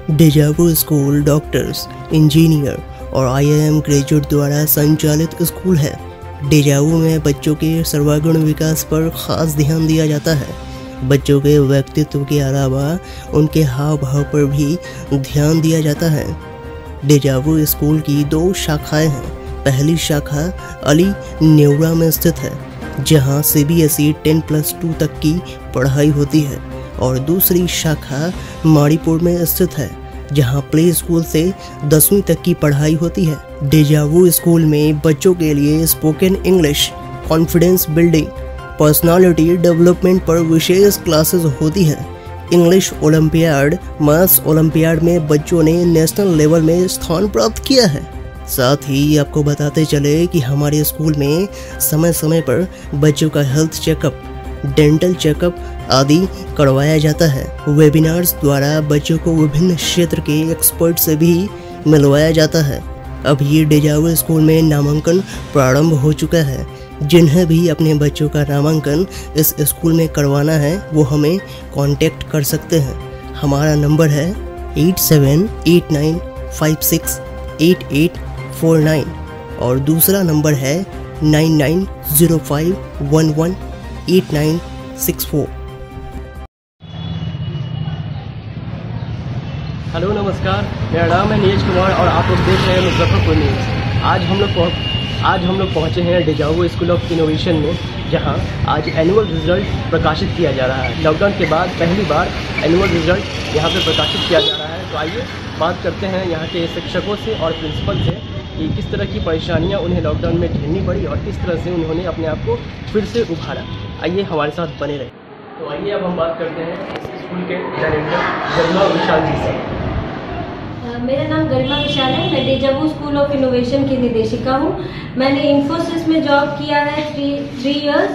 Deja vu school doctors, engineer और IIM graduate द्वारा संचालित स्कूल है। डेजावू में बच्चों के सर्वांगीण विकास पर खास ध्यान दिया जाता है। बच्चों के व्यक्तित्व के अलावा उनके हाव भाव पर भी ध्यान दिया जाता है। डेजावू स्कूल की 2 शाखाएं हैं। पहली शाखा अली नेवरा में स्थित है, जहां CBSE 10+2 तक की पढ़ाई होती है, और दूसरी शाखा माड़ीपुर में स्थित है, जहां प्ले स्कूल से 10वीं तक की पढ़ाई होती है। डेजावू स्कूल में बच्चों के लिए spoken English, confidence building, personality development पर विशेष क्लासेस होती है। इंग्लिश ओलंपियाड, मैथ्स ओलंपियाड में बच्चों ने नेशनल लेवल में स्थान प्राप्त किया है। साथ ही आपको बताते चले कि हमारे स्कूल में समय समय पर बच्चों का हेल्थ चेकअप, डेंटल चेकअप आदि करवाया जाता है। वेबिनार्स द्वारा बच्चों को विभिन्न क्षेत्र के एक्सपर्ट से भी मिलवाया जाता है। अब ये डेजावू स्कूल में नामांकन प्रारंभ हो चुका है। जिन्हें भी अपने बच्चों का नामांकन इस स्कूल में करवाना है वो हमें कांटेक्ट कर सकते हैं। हमारा नंबर है 8789568849 और दूसरा नंबर है 9905118964। हेलो नमस्कार, मेरा नाम है नीरज कुमार और आप लोग देख रहे हैं मुजफ्फरपुर न्यूज़। आज हम लोग पहुँचे हैं डेजावू स्कूल ऑफ इनोवेशन में, जहां आज एनुअल रिजल्ट प्रकाशित किया जा रहा है। लॉकडाउन के बाद पहली बार एनुअल रिजल्ट यहां पे प्रकाशित किया जा रहा है। तो आइए बात करते हैं यहाँ के शिक्षकों से और प्रिंसिपल से कि किस तरह की परेशानियाँ उन्हें लॉकडाउन में झेलनी पड़ी और किस तरह से उन्होंने अपने आप को फिर से उभारा। आइए हमारे साथ बने रहे। तो आइए अब हम बात करते हैं इस स्कूल के डायरेक्टर गरिमा विशाल जी से। मेरा नाम गरिमा विशाल है। मैं डेजावू स्कूल ऑफ इनोवेशन की निदेशिका हूँ। मैंने इन्फोसिस में जॉब किया है 3 इयर्स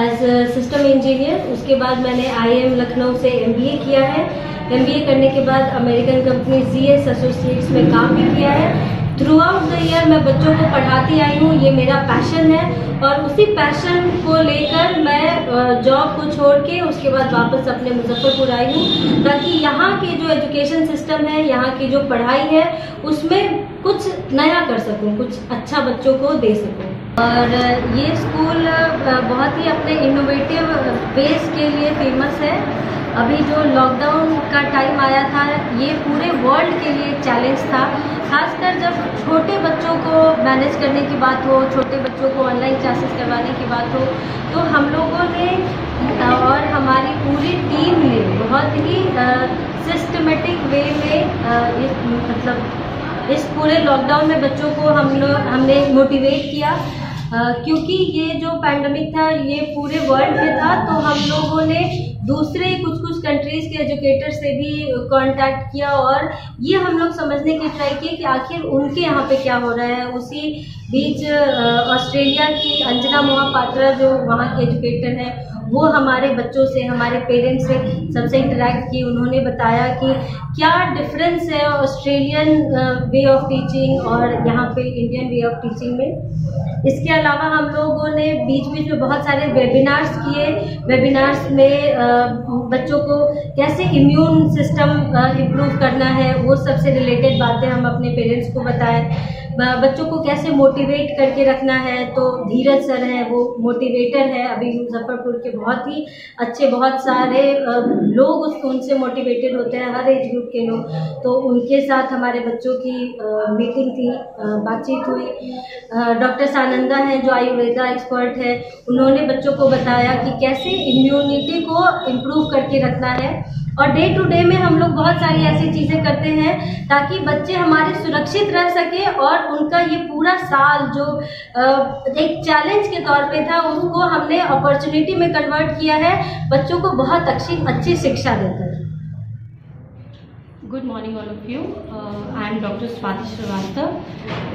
एज सिस्टम इंजीनियर। उसके बाद मैंने IIM लखनऊ से MBA किया है। MBA करने के बाद अमेरिकन कंपनी ZS एसोसिएट्स में काम भी किया है। थ्रू आउट द ईयर मैं बच्चों को पढ़ाती आई हूँ। ये मेरा पैशन है और उसी पैशन को लेकर मैं जॉब को छोड़ के उसके बाद वापस अपने मुजफ्फरपुर आई हूँ, ताकि यहाँ के जो एजुकेशन सिस्टम है, यहाँ की जो पढ़ाई है, उसमें कुछ नया कर सकूँ, कुछ अच्छा बच्चों को दे सकूँ। और ये स्कूल बहुत ही अपने इनोवेटिव बेस के लिए फेमस है। अभी जो लॉकडाउन का टाइम आया था, ये पूरे वर्ल्ड के लिए चैलेंज था। खासकर जब छोटे बच्चों को मैनेज करने की बात हो, छोटे बच्चों को ऑनलाइन क्लासेस करवाने की बात हो, तो हम लोगों ने और हमारी पूरी टीम ने बहुत ही सिस्टमेटिक वे में इस पूरे लॉकडाउन में बच्चों को हमने मोटिवेट किया। क्योंकि ये जो पैंडमिक था ये पूरे वर्ल्ड में था, तो हम लोगों ने दूसरे कुछ कंट्रीज़ के एजुकेटर से भी कांटेक्ट किया और ये हम लोग समझने की ट्राई की कि आखिर उनके यहाँ पे क्या हो रहा है। उसी बीच ऑस्ट्रेलिया की अंजना मोहापात्रा जो वहाँ के एजुकेटर हैं, वो हमारे बच्चों से, हमारे पेरेंट्स से सबसे इंटरेक्ट की। उन्होंने बताया कि क्या डिफरेंस है ऑस्ट्रेलियन वे ऑफ टीचिंग और यहाँ पे इंडियन वे ऑफ टीचिंग में। इसके अलावा हम लोगों ने बीच में बहुत सारे वेबिनार्स किए। वेबिनार्स में बच्चों को कैसे इम्यून सिस्टम इम्प्रूव करना है, वो सबसे रिलेटेड बातें हम अपने पेरेंट्स को बताएं। बच्चों को कैसे मोटिवेट करके रखना है, तो धीरज सर हैं, वो मोटिवेटर है अभी मुजफ्फरपुर के, बहुत ही अच्छे, बहुत सारे लोग उनसे मोटिवेटेड होते हैं, हर एज ग्रुप के लोग। तो उनके साथ हमारे बच्चों की मीटिंग थी, बातचीत हुई। डॉक्टर सानंदा हैं जो आयुर्वेदा एक्सपर्ट है, उन्होंने बच्चों को बताया कि कैसे इम्यूनिटी को इम्प्रूव करके रखना है। और डे टू डे में हम लोग बहुत सारी ऐसी चीज़ें करते हैं ताकि बच्चे हमारे सुरक्षित रह सके और उनका ये पूरा साल जो एक चैलेंज के तौर पे था, उसको हमने अपॉर्चुनिटी में कन्वर्ट किया है, बच्चों को बहुत अच्छी शिक्षा देकर। Good morning all of you. I am Dr. Swati Srivastava.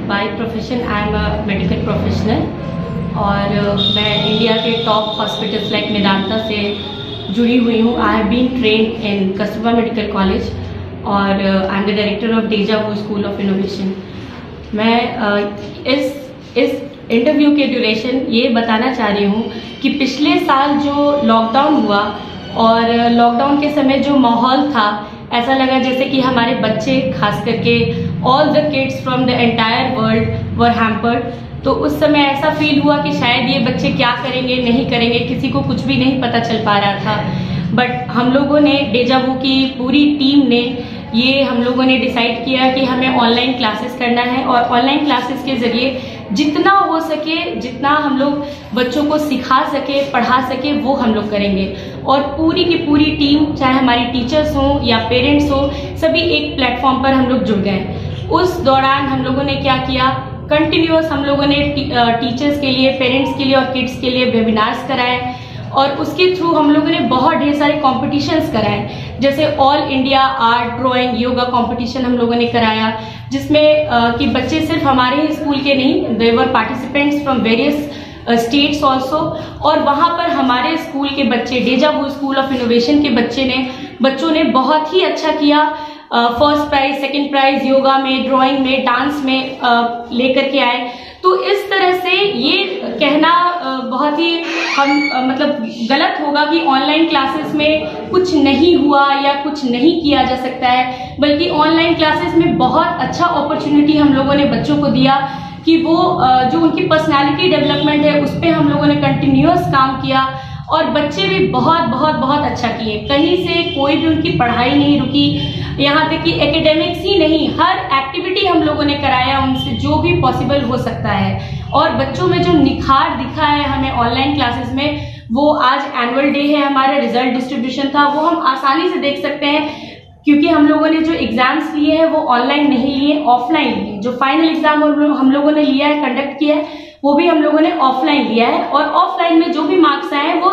By profession I am a medical professional और मैं इंडिया के टॉप हॉस्पिटल्स लाइक मेदांता से जुड़ी हुई हूँ। I have been trained in Kasturba medical college और I am the director of deja vu school of innovation. मैं इस इंटरव्यू के ड्यूरेशन ये बताना चाह रही हूँ कि पिछले साल जो लॉकडाउन हुआ और लॉकडाउन के समय जो माहौल था, ऐसा लगा जैसे कि हमारे बच्चे, खास करके all the kids from the entire world were hampered. तो उस समय ऐसा फील हुआ कि शायद ये बच्चे क्या करेंगे, नहीं करेंगे, किसी को कुछ भी नहीं पता चल पा रहा था। बट हम लोगों ने, डेजा वू की पूरी टीम ने, ये हम लोगों ने डिसाइड किया कि हमें ऑनलाइन क्लासेस करना है और ऑनलाइन क्लासेस के जरिए जितना हो सके, जितना हम लोग बच्चों को सिखा सके, पढ़ा सके, वो हम लोग करेंगे। और पूरी की पूरी टीम, चाहे हमारी टीचर्स हों या पेरेंट्स हो, सभी एक प्लेटफॉर्म पर हम लोग जुड़ गए। उस दौरान हम लोगों ने क्या किया, कंटिन्यूअस हम लोगों ने टीचर्स के लिए, पेरेंट्स के लिए और किड्स के लिए वेबिनार्स कराए और उसके थ्रू हम लोगों ने बहुत ढेर सारे कॉम्पिटिशन्स कराए, जैसे all India art, drawing, yoga competition हम लोगों ने कराया, जिसमें कि बच्चे सिर्फ हमारे ही स्कूल के नहीं, they were participants from various states also. और वहाँ पर हमारे स्कूल के बच्चे, deja vu school of innovation के बच्चों ने बहुत ही अच्छा किया। First prize, second prize yoga में, ड्राइंग में, डांस में लेकर के आए। तो इस तरह से ये कहना बहुत ही मतलब गलत होगा कि ऑनलाइन क्लासेस में कुछ नहीं हुआ या कुछ नहीं किया जा सकता है, बल्कि ऑनलाइन क्लासेस में बहुत अच्छा अपॉर्चुनिटी हम लोगों ने बच्चों को दिया कि वो जो उनकी पर्सनालिटी डेवलपमेंट है उस पर हम लोगों ने कंटिन्यूअस काम किया और बच्चे भी बहुत बहुत बहुत अच्छा किए। कहीं से कोई भी उनकी पढ़ाई नहीं रुकी, यहाँ तक कि एकेडमिक्स ही नहीं, हर एक्टिविटी हम लोगों ने कराया उनसे जो भी पॉसिबल हो सकता है। और बच्चों में जो निखार दिखा है हमें ऑनलाइन क्लासेस में, वो आज एनुअल डे है, हमारा रिजल्ट डिस्ट्रीब्यूशन था, वो हम आसानी से देख सकते हैं क्योंकि हम लोगों ने जो एग्जाम्स लिए हैं वो ऑनलाइन नहीं लिए, ऑफलाइन लिए। जो फाइनल एग्जाम हम लोगों ने लिया है, कंडक्ट किया है, वो भी हम लोगों ने ऑफलाइन लिया है। और ऑफलाइन में जो भी मार्क्स आए हैं वो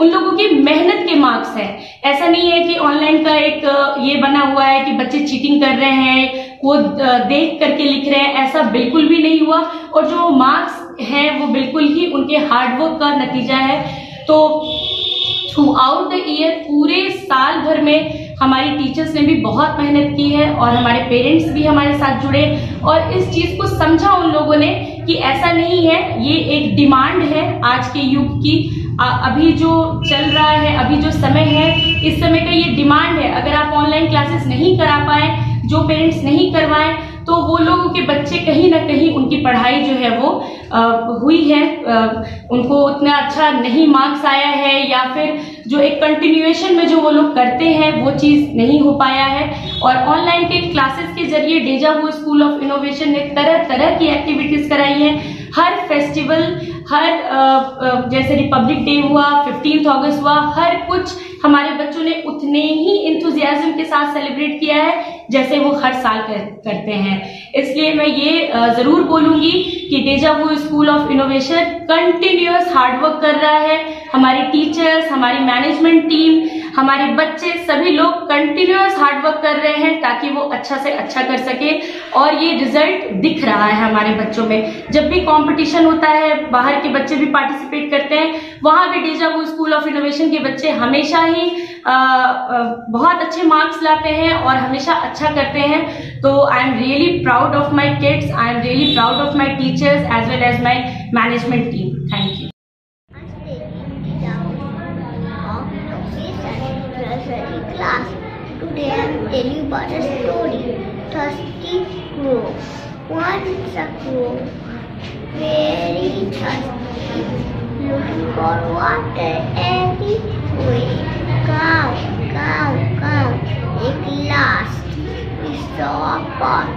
उन लोगों की मेहनत के मार्क्स हैं। ऐसा नहीं है कि ऑनलाइन का एक ये बना हुआ है कि बच्चे चीटिंग कर रहे हैं, वो देख करके लिख रहे हैं, ऐसा बिल्कुल भी नहीं हुआ। और जो मार्क्स हैं वो बिल्कुल ही उनके हार्डवर्क का नतीजा है। तो थ्रू आउट द ईयर, पूरे साल भर में हमारी टीचर्स ने भी बहुत मेहनत की है और हमारे पेरेंट्स भी हमारे साथ जुड़े और इस चीज को समझा उन लोगों ने कि ऐसा नहीं है, ये एक डिमांड है आज के युग की। अभी जो चल रहा है, अभी जो समय है, इस समय का ये डिमांड है। अगर आप ऑनलाइन क्लासेस नहीं करा पाए, जो पेरेंट्स नहीं करवाएं, तो वो लोगों के बच्चे कहीं ना कहीं उनकी पढ़ाई जो है वो हुई है, उनको उतना अच्छा नहीं मार्क्स आया है या फिर जो एक कंटिन्यूएशन में जो वो लोग करते हैं वो चीज नहीं हो पाया है। और ऑनलाइन के क्लासेस के जरिए डेजा वू स्कूल ऑफ इनोवेशन ने तरह तरह की एक्टिविटीज कराई हैं। हर फेस्टिवल, हर जैसे रिपब्लिक डे हुआ, 15 अगस्त हुआ, हर कुछ हमारे बच्चों ने उतने ही इंथुजियाज्म के साथ सेलिब्रेट किया है जैसे वो हर साल करते हैं। इसलिए मैं ये जरूर बोलूंगी कि deja vu school of innovation continuous hard work कर रहा है। हमारी टीचर्स, हमारी मैनेजमेंट टीम, हमारे बच्चे, सभी लोग कंटिन्यूअस हार्डवर्क कर रहे हैं ताकि वो अच्छा से अच्छा कर सके और ये रिजल्ट दिख रहा है हमारे बच्चों में। जब भी कंपटीशन होता है, बाहर के बच्चे भी पार्टिसिपेट करते हैं, वहां भी डेजा वू स्कूल ऑफ इनोवेशन के बच्चे हमेशा ही बहुत अच्छे मार्क्स लाते हैं और हमेशा अच्छा करते हैं। तो I am really proud of my kids, I am really proud of my teachers as well as my management team. Thank you. Class. Today I am telling you about a story. Thirsty crow. Once a crow, very thirsty, looking for water everywhere. Cow, cow, cow. At last, we saw a pot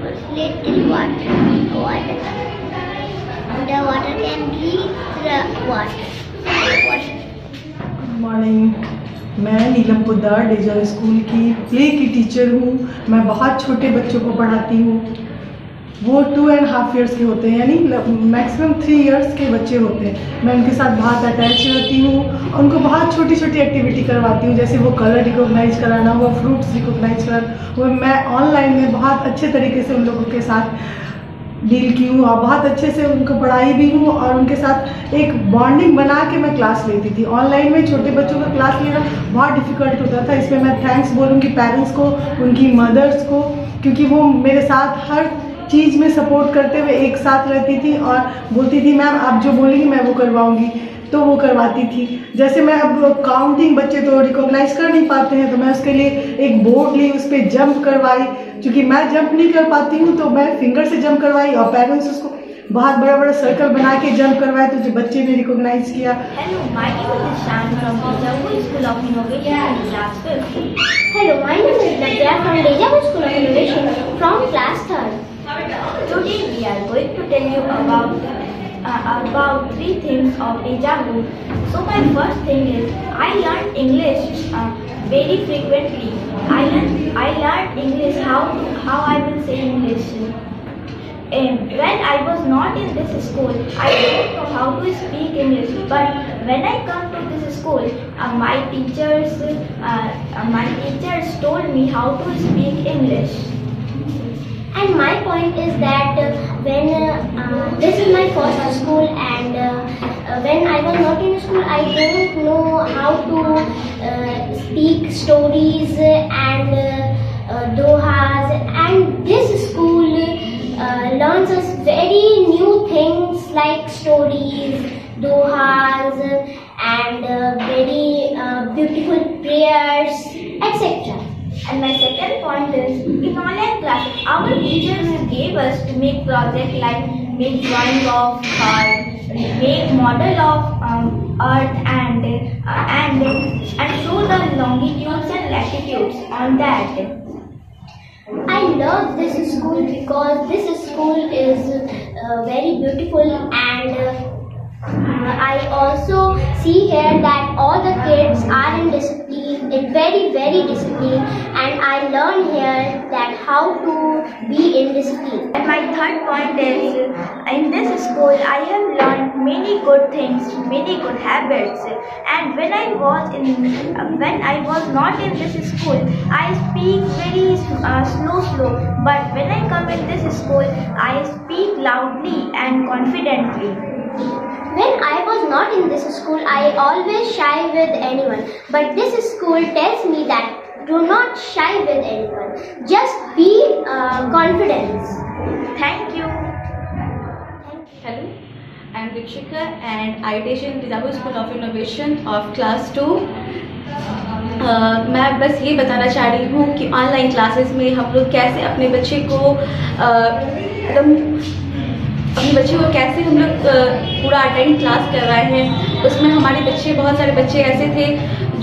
with little water. The water can reach the water. Good morning. मैं नीलम Poddar डेजा school की play की teacher हूँ। मैं बहुत छोटे बच्चों को पढ़ाती हूँ। वो 2.5 years के होते हैं, यानी मैक्सिमम 3 years के बच्चे होते हैं। मैं उनके साथ बहुत अटैच रहती हूँ, उनको बहुत छोटी छोटी एक्टिविटी करवाती हूँ, जैसे वो कलर रिकॉग्नाइज कराना हुआ, फ्रूट्स रिकॉग्नाइज कराना हुआ। मैं ऑनलाइन में बहुत अच्छे तरीके से उन लोगों के साथ डील की हूँ और बहुत अच्छे से उनको पढ़ाई भी हूँ और उनके साथ एक बॉन्डिंग बना के मैं क्लास लेती थी। ऑनलाइन में छोटे बच्चों का क्लास लेना बहुत डिफ़िकल्ट होता था। इसमें मैं थैंक्स बोलूँगी पेरेंट्स को, उनकी मदर्स को, क्योंकि वो मेरे साथ हर चीज़ में सपोर्ट करते हुए एक साथ रहती थी और बोलती थी मैम आप जो बोलेंगी मैं वो करवाऊँगी। तो वो करवाती थी। जैसे मैं अब काउंटिंग, बच्चे तो रिकॉग्नाइज कर नहीं पाते हैं, तो मैं उसके लिए एक बोर्ड ली, उस पर जंप करवाई। क्योंकि मैं जंप नहीं कर पाती हूँ तो मैं फिंगर से जंप करवाई और पैरों से उसको बहुत बड़ा बड़ा सर्कल बना के जंप करवाए, तो जो बच्चे ने रिकॉग्नाइज किया। Hello, my name is Ishan from Dejavu School of Innovation in class 5th. Hello, my name is Navya from Dejavu School of Innovation from class 3rd. Today we are going to tell you about 3 things of Dejavu. So my first thing is I learned English very frequently. I learned English how I will say English. When I was not in this school, I don't know how to speak English. But when I come to this school, my teachers told me how to speak English. And my point is that when this is my first school, and when I was not in school, I don't know how to speak stories and dohas. And this school learns us very new things like stories, dohas, and very beautiful prayers, etc. And my second point is, in online classes, our teachers gave us to make projects like make drawing of heart, make model of earth, and show the longitudes and latitudes on that. I love this school because this school is very beautiful, and I also see here that all the kids are in discipline, very discipline, and I learn here that how to be in discipline. And my third point is, in this school I have learned many good things, many good habits. And when I was not in this school, I speak very slow. But when I come in this school, I speak loudly and confidently. When I was not in this school, I always shy with anyone. But this school tells me that do not shy with anyone. Just be confident. Thank you. Hello, I am Dikshika and I teach in Dejavu School of Innovation of class 2. मैं बस ये बताना चाह रही हूँ कि online classes में हम लोग कैसे अपने बच्चे को कैसे हम लोग पूरा अटेंड क्लास कर रहे हैं। उसमें हमारे बच्चे, बहुत सारे बच्चे ऐसे थे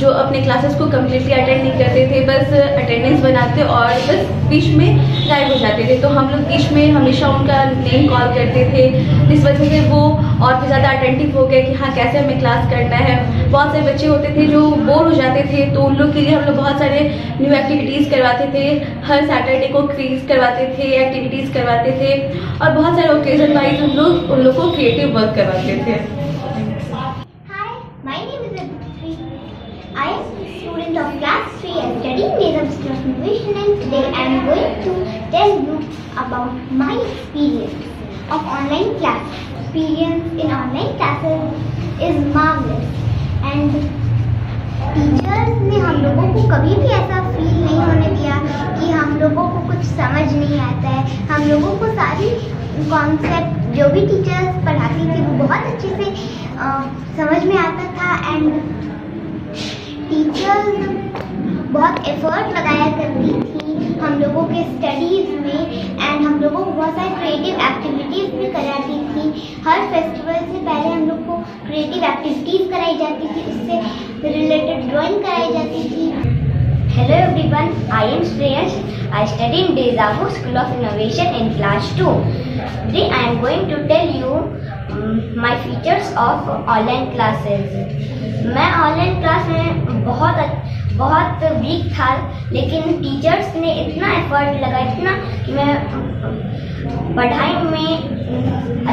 जो अपने क्लासेस को कम्प्लीटली अटेंड नहीं करते थे, बस अटेंडेंस बनाते और बस बीच में गायब हो जाते थे। तो हम लोग बीच में हमेशा उनका नेम कॉल करते थे, जिस वजह से वो और भी ज़्यादा अटेंटिव हो गए कि हाँ कैसे हमें क्लास करना है। बहुत सारे बच्चे होते थे जो बोर हो जाते थे, तो उन लोग के लिए हम लोग बहुत सारे न्यू एक्टिविटीज़ करवाते थे। हर सैटरडे को क्विज करवाते थे, एक्टिविटीज़ करवाते थे और बहुत सारे ओकेजन वाइज हम लोग उन लोग को क्रिएटिव वर्क करवाते थे। I am a student of class 3 and studying Dejavu School of Innovation, and today I am going to tell you about my experience of online class. Experience in online classes is marvelous, and teachers ने हम लोगों को कभी भी ऐसा feel नहीं होने दिया कि हम लोगों को कुछ समझ नहीं आता है। हम लोगों को सारी कॉन्सेप्ट जो भी टीचर्स पढ़ाती थी वो बहुत अच्छे से समझ में आता था, एंड टीचर्स बहुत एफर्ट लगाया करती थी हम लोगों के स्टडीज़ में, एंड हम लोगों को बहुत सारी क्रिएटिव एक्टिविटीज़ भी कराती थी। हर फेस्टिवल से पहले हम लोग को क्रिएटिव एक्टिविटीज़ कराई जाती थी, उससे रिलेटेड ड्राइंग कराई जाती थी। Hello everyone, I am Shreyas. I study in Dejavu School of Innovation in class 2. Today I am going to tell you my features of online classes. मैं ऑनलाइन क्लास में बहुत वीक था, लेकिन teachers ने इतना एफर्ट लगाया, इतना कि मैं पढ़ाई में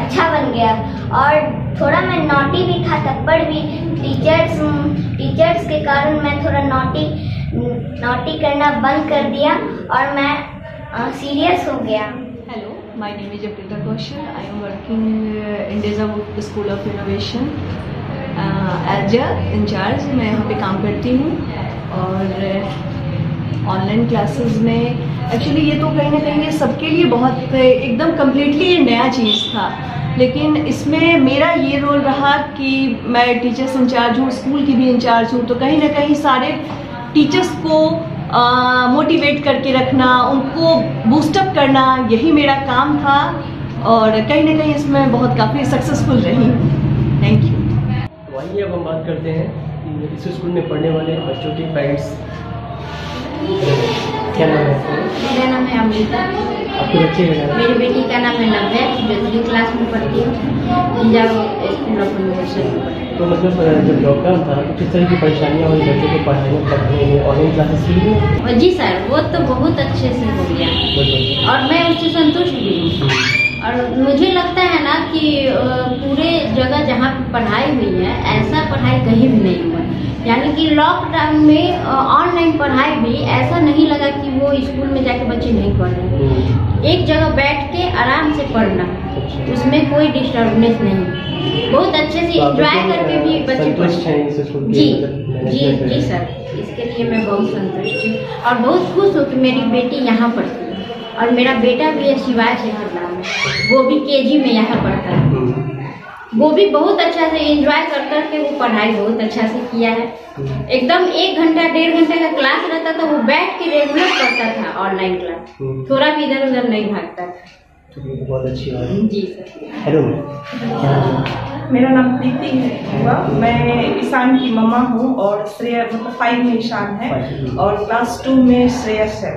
अच्छा बन गया। और थोड़ा मैं नॉटी भी था, तब भी टीचर्स के कारण मैं थोड़ा नॉटी करना बंद कर दिया और मैं सीरियस हो गया। Hello, my name is Aprita Kaushal. I am working in Dejavu School of Innovation as incharge. मैं यहाँ पे काम करती हूँ और ऑनलाइन क्लासेस में एक्चुअली ये तो कहीं ना कहीं ये सबके लिए बहुत एकदम कम्प्लीटली नया चीज़ था, लेकिन इसमें मेरा ये रोल रहा कि मैं टीचर्स इंचार्ज हूँ, स्कूल की भी इंचार्ज हूँ, तो कहीं ना कहीं सारे टीचर्स को मोटिवेट करके रखना, उनको बूस्टअप करना, यही मेरा काम था और कहीं ना कहीं इसमें बहुत काफ़ी सक्सेसफुल रही। Thank you. तो आइए अब हम बात करते हैं कि इस स्कूल में पढ़ने वाले बच्चों के पेरेंट्स। क्या नाम है आपका? मेरा नाम है अमृता। आपके बच्चे का नाम? मेरी बेटी का नाम है नव्या, जो 3 क्लास में पढ़ती है, पंजाब स्कूल ऑफ इनोवेशन में पढ़ती है। तो मतलब जब लॉकडाउन था तो किस तरह की परेशानियाँ हुई बच्चों को पढ़ने में, ऑनलाइन क्लासेस की? जी सर, वो तो बहुत अच्छे से हो गया और मैं उससे संतुष्ट भी हूँ। और मुझे लगता है ना कि पूरे जगह जहाँ पढ़ाई हुई है ऐसा पढ़ाई कहीं भी नहीं हुआ, यानी कि लॉकडाउन में ऑनलाइन पढ़ाई भी ऐसा नहीं लगा कि वो स्कूल में जाके बच्चे नहीं पढ़ रहे। एक जगह बैठ के आराम से पढ़ना, उसमें कोई डिस्टर्बेंस नहीं, बहुत अच्छे से एंजॉय करके भी बच्चे पढ़ते। जी सर, इसके लिए मैं बहुत संतुष्ट हूँ और बहुत खुश हूँ कि मेरी बेटी यहाँ पढ़ती है। और मेरा बेटा भी है, शिवाय शेखर नाम है, वो भी केजी में यहाँ पढ़ता है। वो भी बहुत अच्छा से एंजॉय कर के वो पढ़ाई बहुत अच्छा से किया है। एकदम 1 घंटा 1.5 घंटे का क्लास रहता था, वो बैठ के रेगुलर पढ़ता था ऑनलाइन क्लास, थोड़ा भी इधर उधर नहीं भागता था। बहुत अच्छी बात है। जी सर। हेलो, मेरा नाम प्रीति हुआ, मैं ईशान की मम्मा हूँ और श्रेया मतलब 5 में ईशान है और क्लास 2 में श्रेयस है।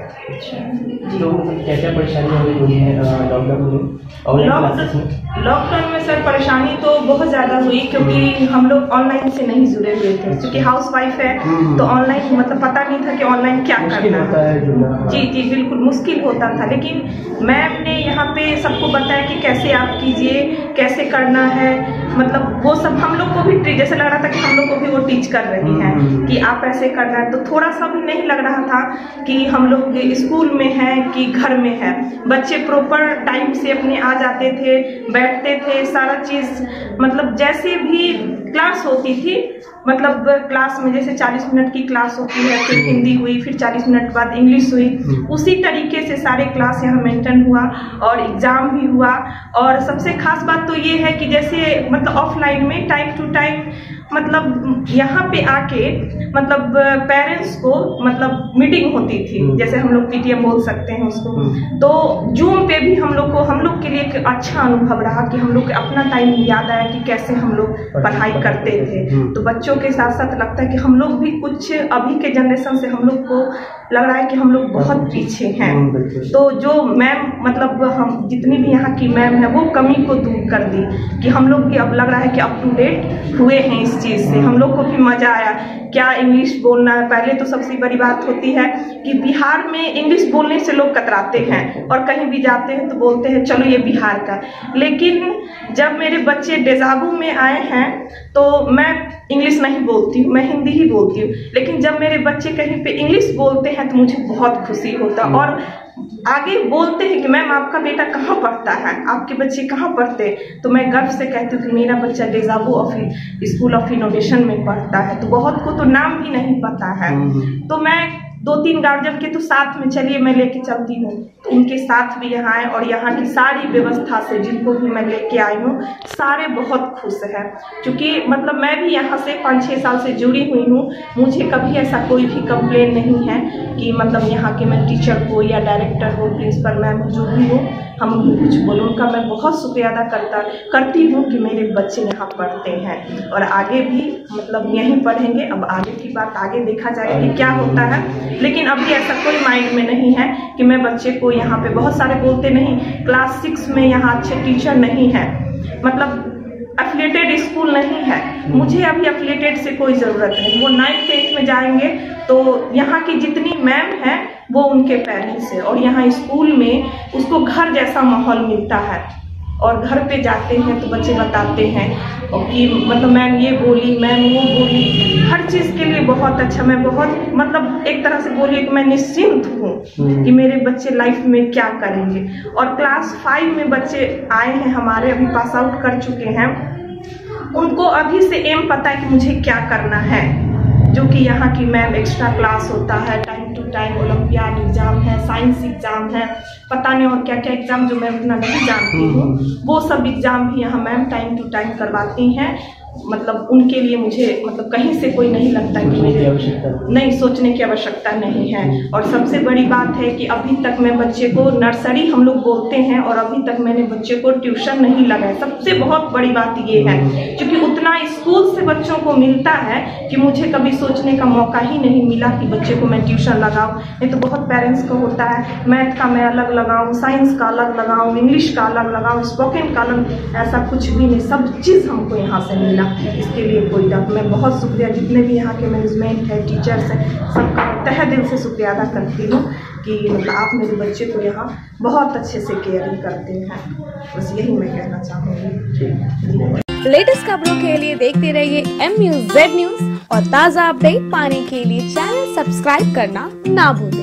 तो क्या क्या परेशानियाँ हुई है लॉकडाउन में, ऑनलाइन क्लासेस में? लॉकडाउन में सर परेशानी तो बहुत ज़्यादा हुई क्योंकि हम लोग ऑनलाइन से नहीं जुड़े हुए थे, क्योंकि हाउस वाइफ है तो ऑनलाइन मतलब पता नहीं था कि ऑनलाइन क्या करना है। जी बिल्कुल मुश्किल होता था, लेकिन मैम ने यहाँ पे सबको बताया कि कैसे आप कीजिए, कैसे करना है, मतलब वो सब हम लोग को भी जैसे लग रहा था कि हम लोग को भी वो टीच कर रही हैं कि आप ऐसे करना है। तो थोड़ा सा भी नहीं लग रहा था कि हम लोग स्कूल में हैं कि घर में है। बच्चे प्रॉपर टाइम से अपने आ जाते थे, बैठते थे, सारा चीज़ मतलब जैसे भी क्लास होती थी, मतलब क्लास में जैसे 40 मिनट की क्लास होती है, फिर हिंदी हुई, फिर 40 मिनट बाद इंग्लिश हुई, उसी तरीके से सारे क्लास यहाँ मेंटेन हुआ और एग्ज़ाम भी हुआ। और सबसे खास बात तो ये है कि जैसे मतलब ऑफलाइन में टाइम टू टाइम मतलब यहाँ पे आके मतलब पेरेंट्स को मतलब मीटिंग होती थी, जैसे हम लोग पीटीएम बोल सकते हैं उसको, तो जूम पे भी हम लोग के लिए एक अच्छा अनुभव रहा कि हम लोग के अपना टाइम याद आया कि कैसे हम लोग पढ़ाई करते थे। तो बच्चों के साथ साथ लगता है कि हम लोग भी कुछ अभी के जनरेशन से हम लोग को लग रहा है कि हम लोग बहुत पीछे हैं। तो जो मैम मतलब हम जितनी भी यहाँ की मैम है वो कमी को दूर कर दी कि हम लोग भी अब लग रहा है कि अप टू डेट हुए हैं इस चीज़ से। हम लोग को भी मज़ा आया क्या इंग्लिश बोलना है। पहले तो सबसे बड़ी बात होती है कि बिहार में इंग्लिश बोलने से लोग कतराते हैं और कहीं भी जाते हैं तो बोलते हैं चलो ये बिहार का। लेकिन जब मेरे बच्चे डेजाबू में आए हैं तो मैं इंग्लिश नहीं बोलती हूँ, मैं हिंदी ही बोलती हूँ, लेकिन जब मेरे बच्चे कहीं पे इंग्लिश बोलते हैं तो मुझे बहुत खुशी होता है। और आगे बोलते हैं कि मैम आपका बेटा कहाँ पढ़ता है, आपके बच्चे कहाँ पढ़ते हैं, तो मैं गर्व से कहती हूँ कि मेरा बच्चा डेजाबू स्कूल ऑफ इनोवेशन में पढ़ता है। तो बहुत को तो नाम भी नहीं पता है, तो मैं 2-3 गार्जियन के तो साथ में चलिए मैं लेके चलती हूँ, तो उनके साथ भी यहाँ आए और यहाँ की सारी व्यवस्था से जिनको भी मैं लेके आई हूँ सारे बहुत खुश हैं। क्योंकि मतलब मैं भी यहाँ से 5-6 साल से जुड़ी हुई हूँ, मुझे कभी ऐसा कोई भी कंप्लेन नहीं है कि मतलब यहाँ के मैं टीचर हो या डायरेक्टर हो, प्रिंसिपल मैम जो भी हो, हम कुछ बोलो, उनका मैं बहुत शुक्रिया अदा करती हूँ कि मेरे बच्चे यहाँ पढ़ते हैं और आगे भी मतलब यहीं पढ़ेंगे। अब आगे की बात आगे देखा जाएगा कि क्या होता है, लेकिन अभी ऐसा कोई माइंड में नहीं है कि मैं बच्चे को यहाँ पे, बहुत सारे बोलते नहीं क्लास 6 में यहाँ अच्छे टीचर नहीं है, मतलब एफिलिएटेड स्कूल नहीं है। मुझे अभी एफिलिएटेड से कोई ज़रूरत नहीं, वो 9th-10th में जाएंगे तो यहाँ की जितनी मैम है वो उनके पेरेंट्स है और यहाँ स्कूल में उसको घर जैसा माहौल मिलता है। और घर पे जाते हैं तो बच्चे बताते हैं और कि मतलब मैम ये बोली, मैम वो बोली, हर चीज़ के लिए बहुत अच्छा। मैं बहुत मतलब एक तरह से बोलिए कि मैं निश्चिंत हूँ कि मेरे बच्चे लाइफ में क्या करेंगे। और क्लास 5 में बच्चे आए हैं हमारे, अभी पास आउट कर चुके हैं, उनको अभी से एम पता है कि मुझे क्या करना है, जो कि यहाँ की मैम एक्स्ट्रा क्लास होता है, time time to time olympiad exam है, साइंस एग्ज़ाम है, पता नहीं और क्या क्या एग्ज़ाम जो मैं उतना नहीं जानती हूँ, वो सब एग्ज़ाम भी यहाँ मैम टाइम टू टाइम करवाती हैं। मतलब उनके लिए मुझे मतलब कहीं से कोई नहीं लगता कि मेरे नहीं सोचने की आवश्यकता नहीं है। और सबसे बड़ी बात है कि अभी तक मैं बच्चे को नर्सरी हम लोग बोलते हैं और अभी तक मैंने बच्चे को ट्यूशन नहीं लगाया। सबसे बहुत बड़ी बात ये है, क्योंकि उतना स्कूल से बच्चों को मिलता है कि मुझे कभी सोचने का मौका ही नहीं मिला कि बच्चे को मैं ट्यूशन लगाऊं। नहीं तो बहुत पेरेंट्स को होता है मैथ का मैं अलग लगाऊं, साइंस का अलग लगाऊं, इंग्लिश का अलग लगाऊं, स्पोकन का अलग, ऐसा कुछ भी नहीं, सब चीज़ हमको यहाँ से मिला। इसके लिए कोई डर, मैं बहुत शुक्रिया जितने भी यहाँ के मैनेजमेंट है, टीचर्स हैं, सबका तहे दिल से शुक्रिया अदा करती हूँ कि मतलब आप मेरे बच्चे को यहाँ बहुत अच्छे से केयरिंग करते हैं। बस यही मैं कहना चाहूँगी। लेटेस्ट खबरों के लिए देखते रहिए MUZ न्यूज़ और ताज़ा अपडेट पाने के लिए चैनल सब्सक्राइब करना ना भूलें।